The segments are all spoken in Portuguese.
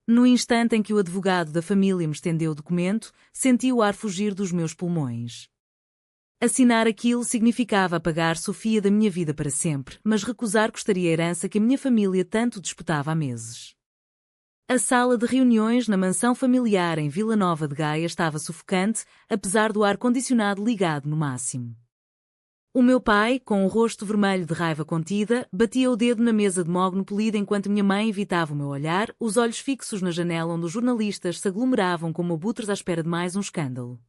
No instante em que o advogado da família me estendeu o documento, senti o ar fugir dos meus pulmões. Assinar aquilo significava apagar Sofia da minha vida para sempre, mas recusar custaria a herança que a minha família tanto disputava há meses. A sala de reuniões na mansão familiar em Vila Nova de Gaia estava sufocante, apesar do ar-condicionado ligado no máximo. O meu pai, com o rosto vermelho de raiva contida, batia o dedo na mesa de mogno polido enquanto minha mãe evitava o meu olhar, os olhos fixos na janela onde os jornalistas se aglomeravam como abutres à espera de mais um escândalo.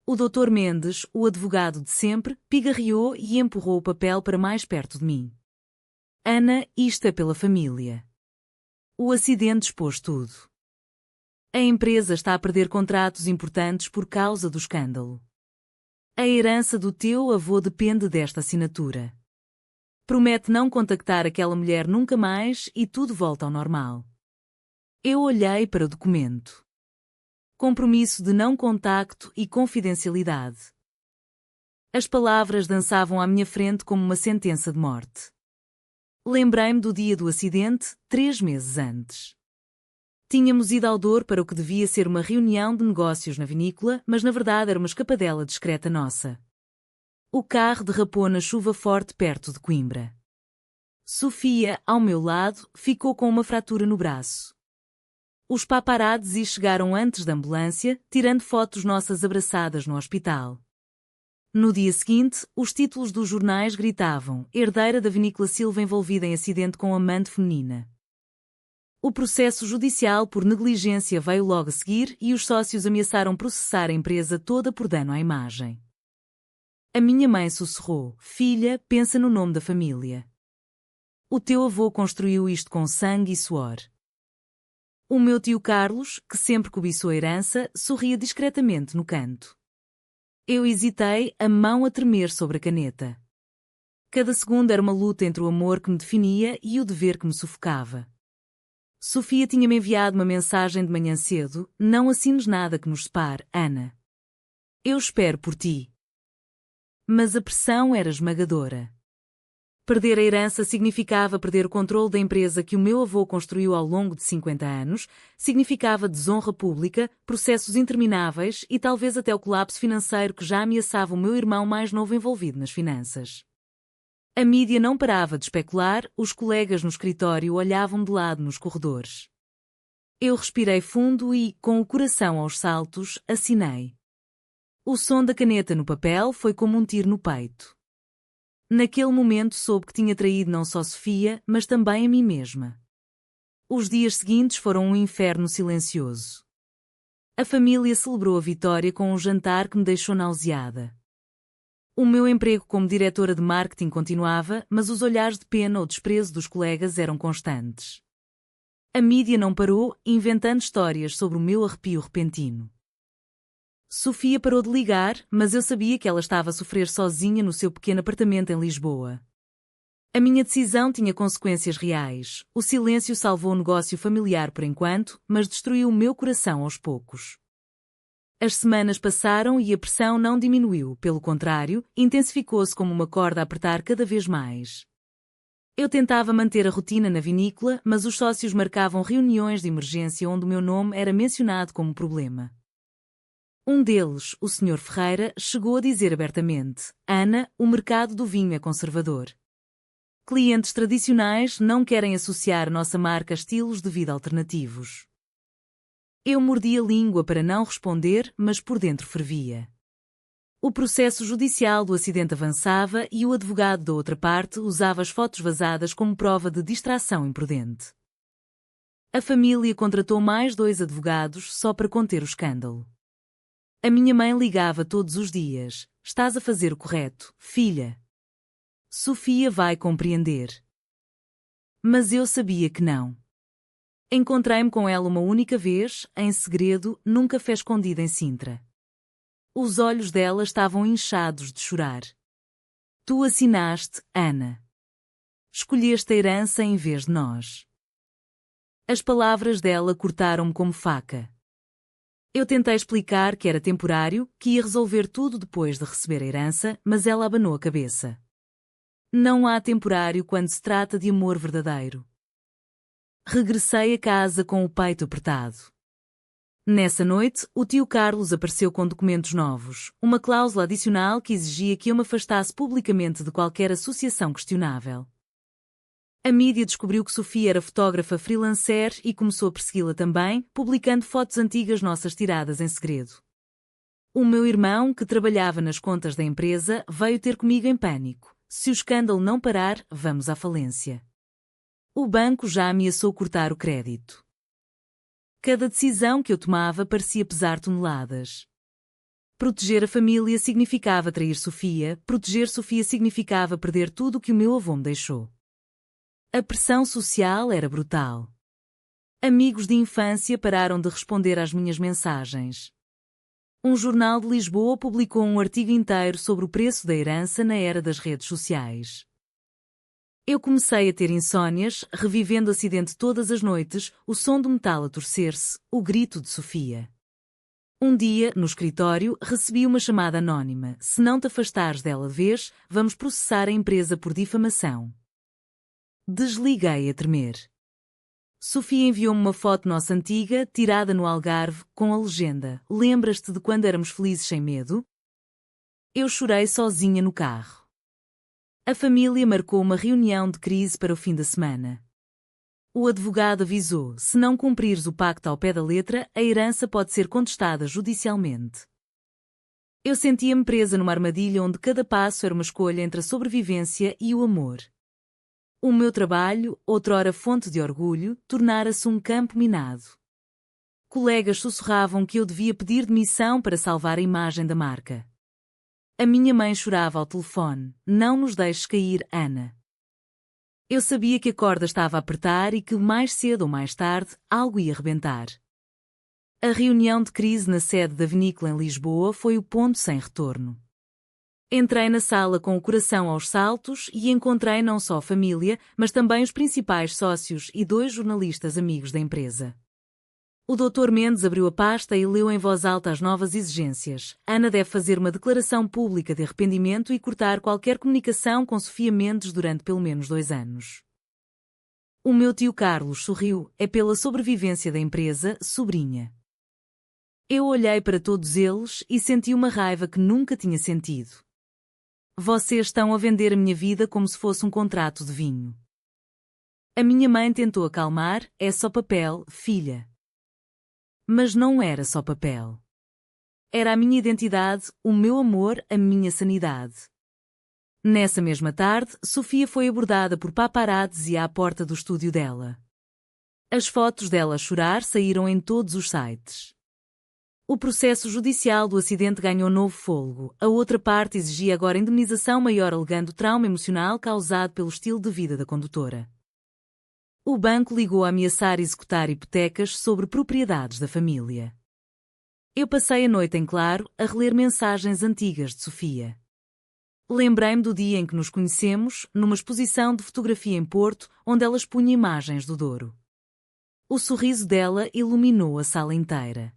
O Dr. Mendes, o advogado de sempre, pigarreou e empurrou o papel para mais perto de mim. Ana, isto é pela família. O acidente expôs tudo. A empresa está a perder contratos importantes por causa do escândalo. A herança do teu avô depende desta assinatura. Promete não contactar aquela mulher nunca mais e tudo volta ao normal. Eu olhei para o documento. Compromisso de não contacto e confidencialidade. As palavras dançavam à minha frente como uma sentença de morte. Lembrei-me do dia do acidente, 3 meses antes. Tínhamos ido ao Douro para o que devia ser uma reunião de negócios na vinícola, mas na verdade era uma escapadela discreta nossa. O carro derrapou na chuva forte perto de Coimbra. Sofia, ao meu lado, ficou com uma fratura no braço. Os paparazzi chegaram antes da ambulância, tirando fotos nossas abraçadas no hospital. No dia seguinte, os títulos dos jornais gritavam: herdeira da vinícola Silva envolvida em acidente com amante feminina. O processo judicial por negligência veio logo a seguir e os sócios ameaçaram processar a empresa toda por dano à imagem. A minha mãe sussurrou: filha, pensa no nome da família. O teu avô construiu isto com sangue e suor. O meu tio Carlos, que sempre cobiçou a herança, sorria discretamente no canto. Eu hesitei, a mão a tremer sobre a caneta. Cada segundo era uma luta entre o amor que me definia e o dever que me sufocava. Sofia tinha-me enviado uma mensagem de manhã cedo: não assines nada que nos separe, Ana. Eu espero por ti. Mas a pressão era esmagadora. Perder a herança significava perder o controle da empresa que o meu avô construiu ao longo de 50 anos, significava desonra pública, processos intermináveis e talvez até o colapso financeiro que já ameaçava o meu irmão mais novo envolvido nas finanças. A mídia não parava de especular, os colegas no escritório olhavam de lado nos corredores. Eu respirei fundo e, com o coração aos saltos, assinei. O som da caneta no papel foi como um tiro no peito. Naquele momento soube que tinha traído não só Sofia, mas também a mim mesma. Os dias seguintes foram um inferno silencioso. A família celebrou a vitória com um jantar que me deixou nauseada. O meu emprego como diretora de marketing continuava, mas os olhares de pena ou desprezo dos colegas eram constantes. A mídia não parou, inventando histórias sobre o meu arrepio repentino. Sofia parou de ligar, mas eu sabia que ela estava a sofrer sozinha no seu pequeno apartamento em Lisboa. A minha decisão tinha consequências reais. O silêncio salvou o negócio familiar por enquanto, mas destruiu o meu coração aos poucos. As semanas passaram e a pressão não diminuiu, pelo contrário, intensificou-se como uma corda a apertar cada vez mais. Eu tentava manter a rotina na vinícola, mas os sócios marcavam reuniões de emergência onde o meu nome era mencionado como problema. Um deles, o Sr. Ferreira, chegou a dizer abertamente: Ana, o mercado do vinho é conservador. Clientes tradicionais não querem associar nossa marca a estilos de vida alternativos. Eu mordi a língua para não responder, mas por dentro fervia. O processo judicial do acidente avançava e o advogado da outra parte usava as fotos vazadas como prova de distração imprudente. A família contratou mais 2 advogados só para conter o escândalo. A minha mãe ligava todos os dias: estás a fazer o correto, filha. Sofia vai compreender. Mas eu sabia que não. Encontrei-me com ela uma única vez, em segredo, num café escondido em Sintra. Os olhos dela estavam inchados de chorar. Tu assinaste, Ana. Escolheste a herança em vez de nós. As palavras dela cortaram-me como faca. Eu tentei explicar que era temporário, que ia resolver tudo depois de receber a herança, mas ela abanou a cabeça. Não há temporário quando se trata de amor verdadeiro. Regressei a casa com o peito apertado. Nessa noite, o tio Carlos apareceu com documentos novos, uma cláusula adicional que exigia que eu me afastasse publicamente de qualquer associação questionável. A mídia descobriu que Sofia era fotógrafa freelancer e começou a persegui-la também, publicando fotos antigas nossas tiradas em segredo. O meu irmão, que trabalhava nas contas da empresa, veio ter comigo em pânico. Se o escândalo não parar, vamos à falência. O banco já ameaçou cortar o crédito. Cada decisão que eu tomava parecia pesar toneladas. Proteger a família significava trair Sofia, proteger Sofia significava perder tudo o que o meu avô me deixou. A pressão social era brutal. Amigos de infância pararam de responder às minhas mensagens. Um jornal de Lisboa publicou um artigo inteiro sobre o preço da herança na era das redes sociais. Eu comecei a ter insônias, revivendo o acidente todas as noites, o som do metal a torcer-se, o grito de Sofia. Um dia, no escritório, recebi uma chamada anónima. Se não te afastares dela de vez, vamos processar a empresa por difamação. Desliguei a tremer. Sofia enviou-me uma foto nossa antiga, tirada no Algarve, com a legenda: "Lembras-te de quando éramos felizes sem medo?" Eu chorei sozinha no carro. A família marcou uma reunião de crise para o fim da semana. O advogado avisou: se não cumprires o pacto ao pé da letra, a herança pode ser contestada judicialmente. Eu sentia-me presa numa armadilha onde cada passo era uma escolha entre a sobrevivência e o amor. O meu trabalho, outrora fonte de orgulho, tornara-se um campo minado. Colegas sussurravam que eu devia pedir demissão para salvar a imagem da marca. A minha mãe chorava ao telefone: "Não nos deixes cair, Ana." Eu sabia que a corda estava a apertar e que, mais cedo ou mais tarde, algo ia rebentar. A reunião de crise na sede da vinícola em Lisboa foi o ponto sem retorno. Entrei na sala com o coração aos saltos e encontrei não só a família, mas também os principais sócios e 2 jornalistas amigos da empresa. O Dr. Mendes abriu a pasta e leu em voz alta as novas exigências. Ana deve fazer uma declaração pública de arrependimento e cortar qualquer comunicação com Sofia Mendes durante pelo menos 2 anos. O meu tio Carlos sorriu: "É pela sobrevivência da empresa, sobrinha." Eu olhei para todos eles e senti uma raiva que nunca tinha sentido. Vocês estão a vender a minha vida como se fosse um contrato de vinho. A minha mãe tentou acalmar: "É só papel, filha." Mas não era só papel. Era a minha identidade, o meu amor, a minha sanidade. Nessa mesma tarde, Sofia foi abordada por paparazzis à porta do estúdio dela. As fotos dela a chorar saíram em todos os sites. O processo judicial do acidente ganhou novo fôlego. A outra parte exigia agora indemnização maior, alegando trauma emocional causado pelo estilo de vida da condutora. O banco ligou a ameaçar executar hipotecas sobre propriedades da família. Eu passei a noite em claro a reler mensagens antigas de Sofia. Lembrei-me do dia em que nos conhecemos, numa exposição de fotografia em Porto, onde ela expunha imagens do Douro. O sorriso dela iluminou a sala inteira.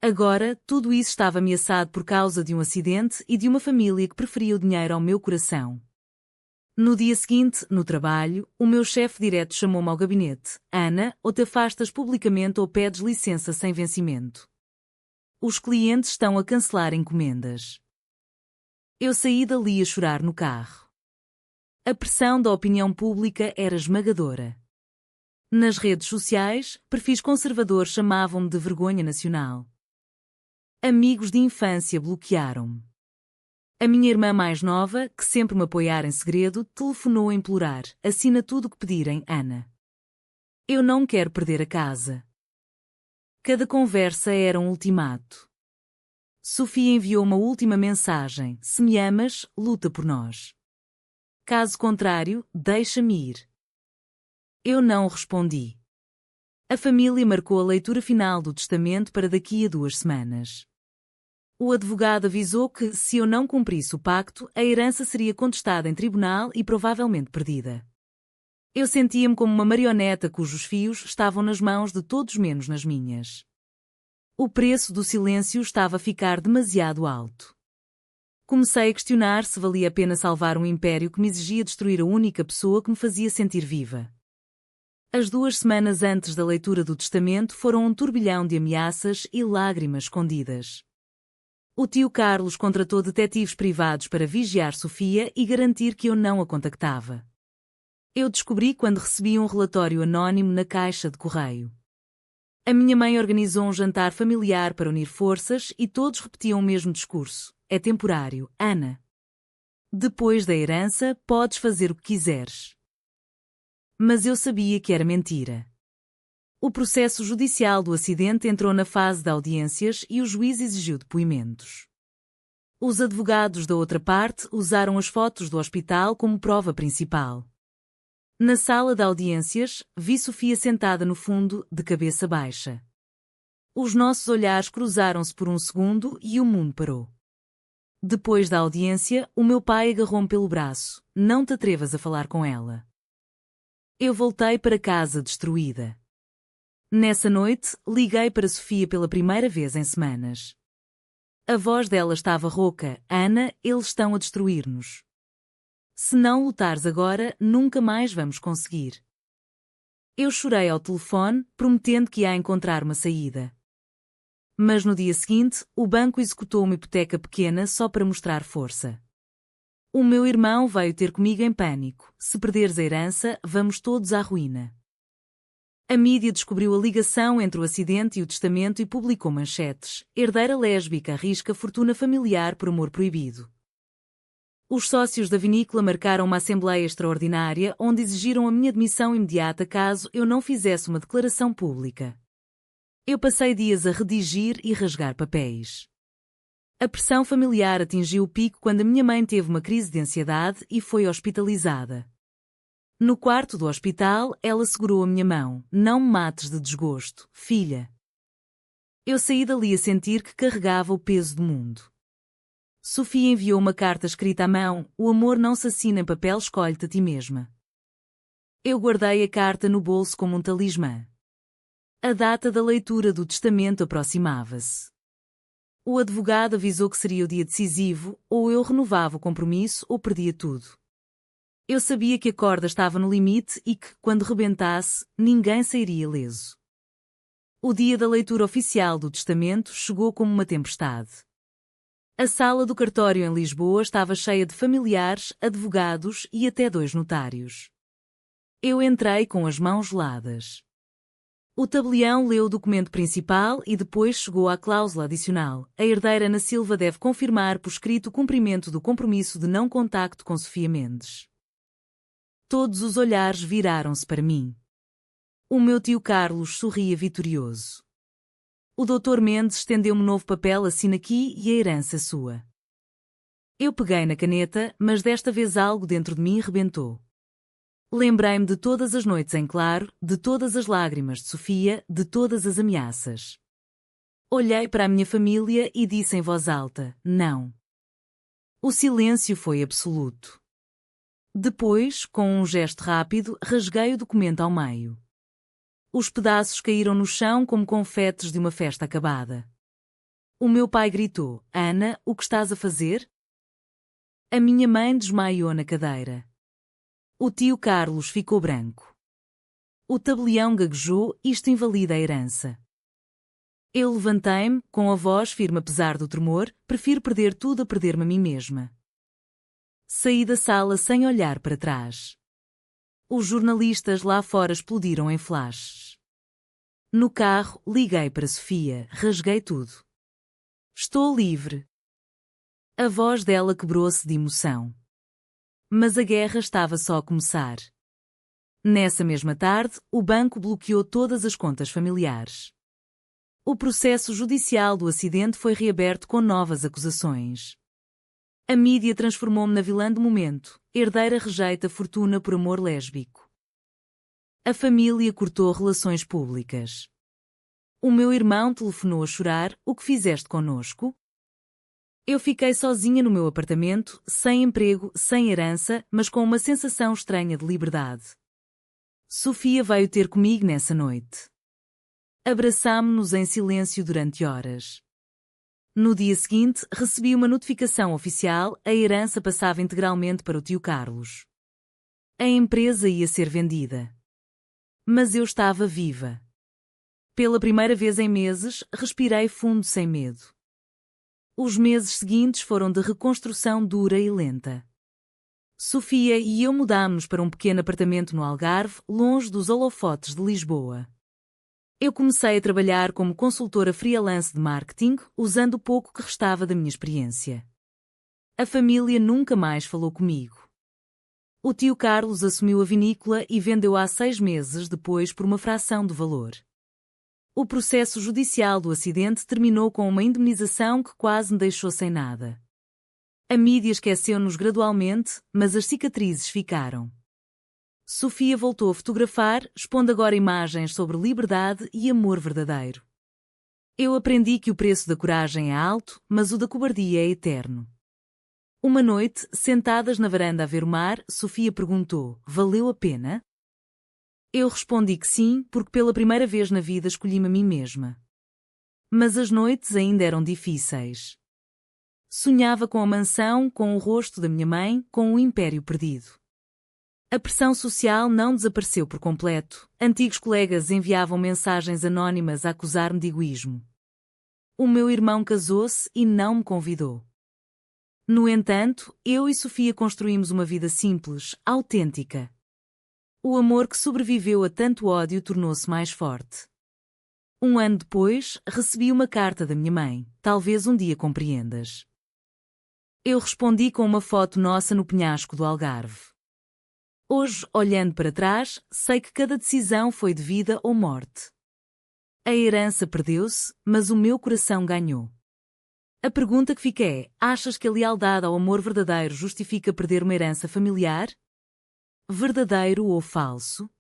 Agora, tudo isso estava ameaçado por causa de um acidente e de uma família que preferia o dinheiro ao meu coração. No dia seguinte, no trabalho, o meu chefe direto chamou-me ao gabinete: "Ana, ou te afastas publicamente ou pedes licença sem vencimento. Os clientes estão a cancelar encomendas." Eu saí dali a chorar no carro. A pressão da opinião pública era esmagadora. Nas redes sociais, perfis conservadores chamavam-me de vergonha nacional. Amigos de infância bloquearam-me. A minha irmã mais nova, que sempre me apoiara em segredo, telefonou a implorar: "Assina tudo o que pedirem, Ana. Eu não quero perder a casa." Cada conversa era um ultimato. Sofia enviou uma última mensagem: "Se me amas, luta por nós. Caso contrário, deixa-me ir." Eu não respondi. A família marcou a leitura final do testamento para daqui a 2 semanas. O advogado avisou que, se eu não cumprisse o pacto, a herança seria contestada em tribunal e provavelmente perdida. Eu sentia-me como uma marioneta cujos fios estavam nas mãos de todos menos nas minhas. O preço do silêncio estava a ficar demasiado alto. Comecei a questionar se valia a pena salvar um império que me exigia destruir a única pessoa que me fazia sentir viva. As 2 semanas antes da leitura do testamento foram um turbilhão de ameaças e lágrimas escondidas. O tio Carlos contratou detetives privados para vigiar Sofia e garantir que eu não a contactava. Eu descobri quando recebi um relatório anónimo na caixa de correio. A minha mãe organizou um jantar familiar para unir forças e todos repetiam o mesmo discurso. É temporário, Ana. Depois da herança, podes fazer o que quiseres. Mas eu sabia que era mentira. O processo judicial do acidente entrou na fase de audiências e o juiz exigiu depoimentos. Os advogados da outra parte usaram as fotos do hospital como prova principal. Na sala de audiências, vi Sofia sentada no fundo, de cabeça baixa. Os nossos olhares cruzaram-se por um segundo e o mundo parou. Depois da audiência, o meu pai agarrou-me pelo braço. Não te atrevas a falar com ela. Eu voltei para casa destruída. Nessa noite, liguei para Sofia pela primeira vez em semanas. A voz dela estava rouca. Ana, eles estão a destruir-nos. Se não lutares agora, nunca mais vamos conseguir. Eu chorei ao telefone, prometendo que ia encontrar uma saída. Mas no dia seguinte, o banco executou uma hipoteca pequena só para mostrar força. O meu irmão veio ter comigo em pânico. Se perderes a herança, vamos todos à ruína. A mídia descobriu a ligação entre o acidente e o testamento e publicou manchetes. Herdeira lésbica arrisca fortuna familiar por amor proibido. Os sócios da vinícola marcaram uma assembleia extraordinária onde exigiram a minha demissão imediata caso eu não fizesse uma declaração pública. Eu passei dias a redigir e rasgar papéis. A pressão familiar atingiu o pico quando a minha mãe teve uma crise de ansiedade e foi hospitalizada. No quarto do hospital, ela segurou a minha mão. Não me mates de desgosto, filha. Eu saí dali a sentir que carregava o peso do mundo. Sofia enviou uma carta escrita à mão. O amor não se assina em papel, escolhe-te a ti mesma. Eu guardei a carta no bolso como um talismã. A data da leitura do testamento aproximava-se. O advogado avisou que seria o dia decisivo, ou eu renovava o compromisso ou perdia tudo. Eu sabia que a corda estava no limite e que, quando rebentasse, ninguém sairia ileso. O dia da leitura oficial do testamento chegou como uma tempestade. A sala do cartório em Lisboa estava cheia de familiares, advogados e até 2 notários. Eu entrei com as mãos geladas. O tabelião leu o documento principal e depois chegou à cláusula adicional. A herdeira Ana Silva deve confirmar por escrito o cumprimento do compromisso de não contacto com Sofia Mendes. Todos os olhares viraram-se para mim. O meu tio Carlos sorria vitorioso. O Dr. Mendes estendeu-me um novo papel, assina aqui e a herança sua. Eu peguei na caneta, mas desta vez algo dentro de mim rebentou. Lembrei-me de todas as noites em claro, de todas as lágrimas de Sofia, de todas as ameaças. Olhei para a minha família e disse em voz alta, não. O silêncio foi absoluto. Depois, com um gesto rápido, rasguei o documento ao meio. Os pedaços caíram no chão como confetes de uma festa acabada. O meu pai gritou, Ana, o que estás a fazer? A minha mãe desmaiou na cadeira. O tio Carlos ficou branco. O tabelião gaguejou, isto invalida a herança. Eu levantei-me, com a voz firme apesar do tremor, prefiro perder tudo a perder-me a mim mesma. Saí da sala sem olhar para trás. Os jornalistas lá fora explodiram em flashes. No carro, liguei para Sofia, rasguei tudo. Estou livre. A voz dela quebrou-se de emoção. Mas a guerra estava só a começar. Nessa mesma tarde, o banco bloqueou todas as contas familiares. O processo judicial do acidente foi reaberto com novas acusações. A mídia transformou-me na vilã do momento. Herdeira rejeita fortuna por amor lésbico. A família cortou relações públicas. O meu irmão telefonou a chorar. O que fizeste conosco? Eu fiquei sozinha no meu apartamento, sem emprego, sem herança, mas com uma sensação estranha de liberdade. Sofia veio ter comigo nessa noite. Abraçámo-nos em silêncio durante horas. No dia seguinte, recebi uma notificação oficial, a herança passava integralmente para o tio Carlos. A empresa ia ser vendida. Mas eu estava viva. Pela primeira vez em meses, respirei fundo sem medo. Os meses seguintes foram de reconstrução dura e lenta. Sofia e eu mudámos para um pequeno apartamento no Algarve, longe dos holofotes de Lisboa. Eu comecei a trabalhar como consultora freelance de marketing, usando o pouco que restava da minha experiência. A família nunca mais falou comigo. O tio Carlos assumiu a vinícola e vendeu há 6 meses depois por uma fração do valor. O processo judicial do acidente terminou com uma indemnização que quase me deixou sem nada. A mídia esqueceu-nos gradualmente, mas as cicatrizes ficaram. Sofia voltou a fotografar, expondo agora imagens sobre liberdade e amor verdadeiro. Eu aprendi que o preço da coragem é alto, mas o da cobardia é eterno. Uma noite, sentadas na varanda a ver o mar, Sofia perguntou: valeu a pena? Eu respondi que sim, porque pela primeira vez na vida escolhi-me a mim mesma. Mas as noites ainda eram difíceis. Sonhava com a mansão, com o rosto da minha mãe, com o império perdido. A pressão social não desapareceu por completo. Antigos colegas enviavam mensagens anónimas a acusar-me de egoísmo. O meu irmão casou-se e não me convidou. No entanto, eu e Sofia construímos uma vida simples, autêntica. O amor que sobreviveu a tanto ódio tornou-se mais forte. 1 ano depois, recebi uma carta da minha mãe: talvez um dia compreendas. Eu respondi com uma foto nossa no penhasco do Algarve. Hoje, olhando para trás, sei que cada decisão foi de vida ou morte. A herança perdeu-se, mas o meu coração ganhou. A pergunta que fica é: achas que a lealdade ao amor verdadeiro justifica perder uma herança familiar? Verdadeiro ou falso?